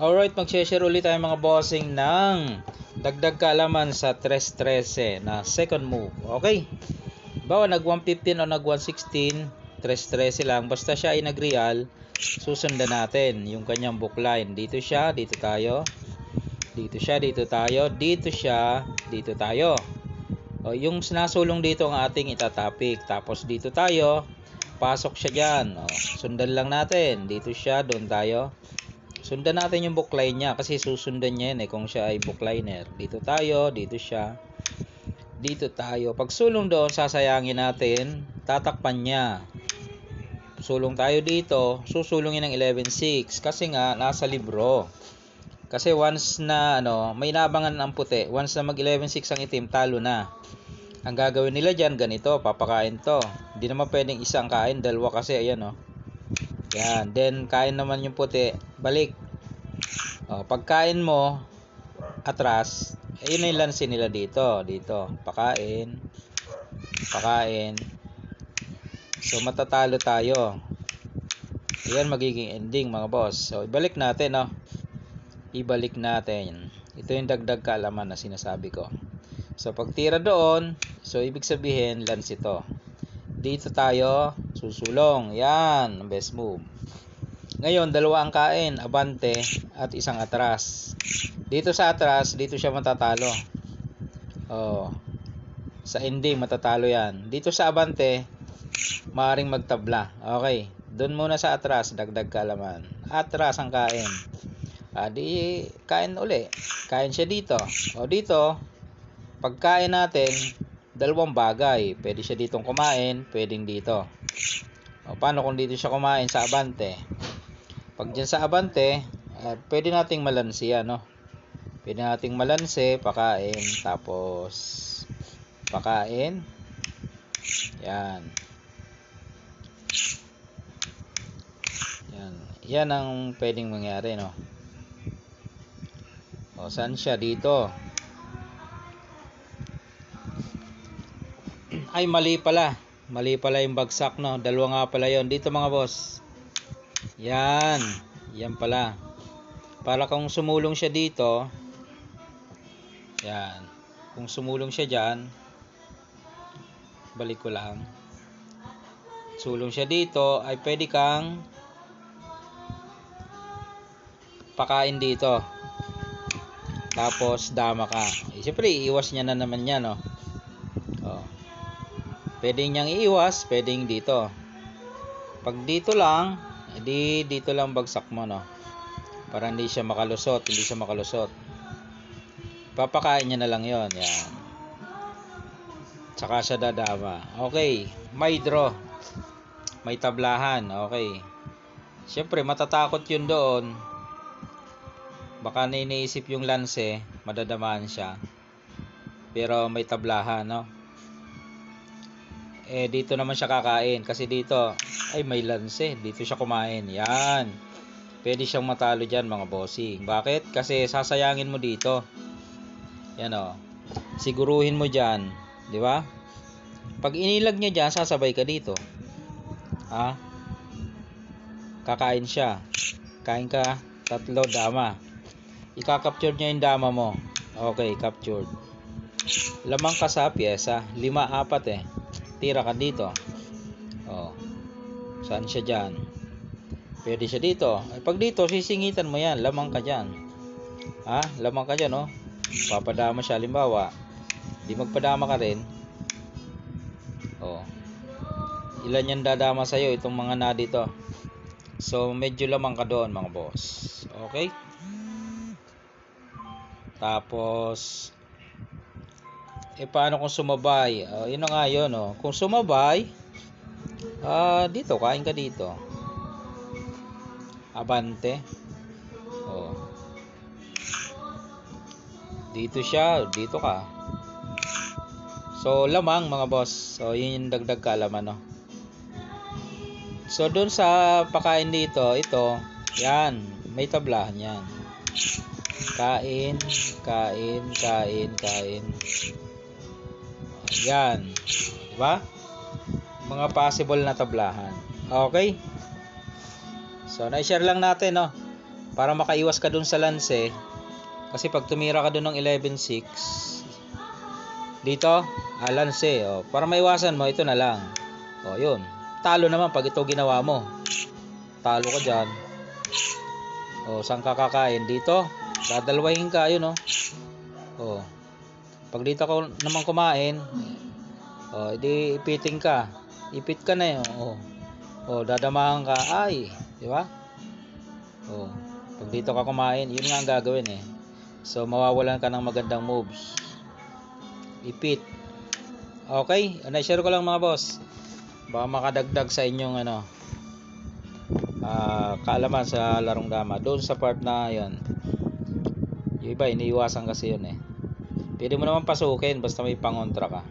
Alright, mag-share ulit tayo mga bossing ng dagdag kaalaman sa 3-13 na second move. Okay? Bawa nag 115 o nag 116, 3-13 lang. Basta siya ay nag-real, susundan natin yung kanyang bookline. Dito siya, dito tayo. Dito siya, dito tayo. Dito siya, dito tayo. O, yung sinasulong dito ang ating itatapik. Tapos dito tayo, pasok siya dyan. O, sundan lang natin. Dito siya, doon tayo. Sundan natin yung bookline niya kasi susundan niya yan kung siya ay bookliner. Dito tayo, dito siya. Dito tayo. Pag sulong doon, sasayangin natin. Tatakpan niya. Sulong tayo dito, susulungin ng 11.6 kasi nga nasa libro. Kasi once na may inabangan ang puti, once na mag 11.6 ang itim, talo na. Ang gagawin nila diyan ganito, papakain to. Hindi naman pwedeng isang kain, dalawa kasi ayan Yan, then kain naman yung puti, balik. Pagkain mo atras, ayun na yung lansi nila dito, pakain. So matatalo tayo. Ayan magiging ending mga boss. So ibalik natin Ibalik natin. Ito yung dagdag kaalaman na sinasabi ko. So pag tira doon, so ibig sabihin lansi ito. Dito tayo susulong. Yan, ang best move. Ngayon, dalawa ang kain, abante at isang atras. Dito sa atras, dito siya matatalo. Sa ending matatalo yan. Dito sa abante, maaring magtabla. Okay, doon muna sa atras, dagdag kaalaman. Atras ang kain. Di kain uli. Kain siya dito. Dito, pagkain natin, dalawang bagay. Pwede siya ditong kumain, pwedeng dito. Paano kung dito siya kumain sa abante? Pag dyan sa abante, pwede nating malansi Pwede nating malansi, pakain, tapos pakain. Yan. Yan ang pwedeng mangyari saan siya dito? Ay mali pala yung bagsak dalawa nga pala yon dito mga boss. Yan pala, para kung sumulong siya dito, yan, kung sumulong siya dyan, balik ko lang, sulong siya dito, ay pwede kang pakain dito, tapos dama ka. Siyempre iiwas niya na naman yan pwedeng niyang iiwas, pwedeng dito. Pag dito lang, dito lang bagsak mo para hindi siya makalusot. Papakain niya na lang yon. Yan, tsaka siya dadama. Okay, may draw, may tablahan. Okay, siyempre matatakot yun doon. Baka na iniisip yung lanse, madadamaan siya. Pero may tablahan dito naman siya kakain kasi dito ay may lanse, dito siya kumain. Yan, pwede siyang matalo dyan mga bossing. Bakit? Kasi sasayangin mo dito. Yan siguruhin mo dyan, di ba? Pag inilag niya dyan, sasabay ka dito. Kakain siya, kain ka, tatlo, dama. Ika-capture niya yung dama mo. Okay, captured. Lamang ka sa pyesa, 5-4 tira ka dito. Saan siya dyan? Pwede siya dito. Pag dito, sisingitan mo yan, lamang ka dyan. Lamang ka dyan papadama siya, halimbawa di magpadama ka rin. Ilan yan dadama sa'yo, itong mga na dito. So medyo lamang ka doon mga boss. Okay, tapos paano kung sumabay? Yun na nga yun kung sumabay, dito kain ka dito, abante. Dito siya, dito ka. So lamang mga boss. So yun yung dagdag kaalaman So doon sa pakain dito, ito, yan, may tablahan yan. Kain. Yan, diba? Mga possible na tablahan. Okay, so na-share lang natin para makaiwas ka dun sa lance, kasi pag tumira ka dun ng 11-6 dito, lance, para maiwasan mo, ito na lang. Yun. Talo naman pag ito ginawa mo. Talo ka dyan. Saan ka kakain? Dito. Dadalwahin ka, yun, pag dito ka naman kumain, edi ipiting ka. Ipit ka na, dadamahan ka. Ay, di ba? Pag dito ka kumain, yun nga ang gagawin, So, mawawalan ka ng magandang moves. Ipit. Okay? Na-share ko lang mga boss. Baka makadagdag sa inyong kaalaman sa larong dama. Doon sa part na yun. Yung iba, iniiwasan kasi yun, Pwede mo naman pasukin basta may pangontra ka.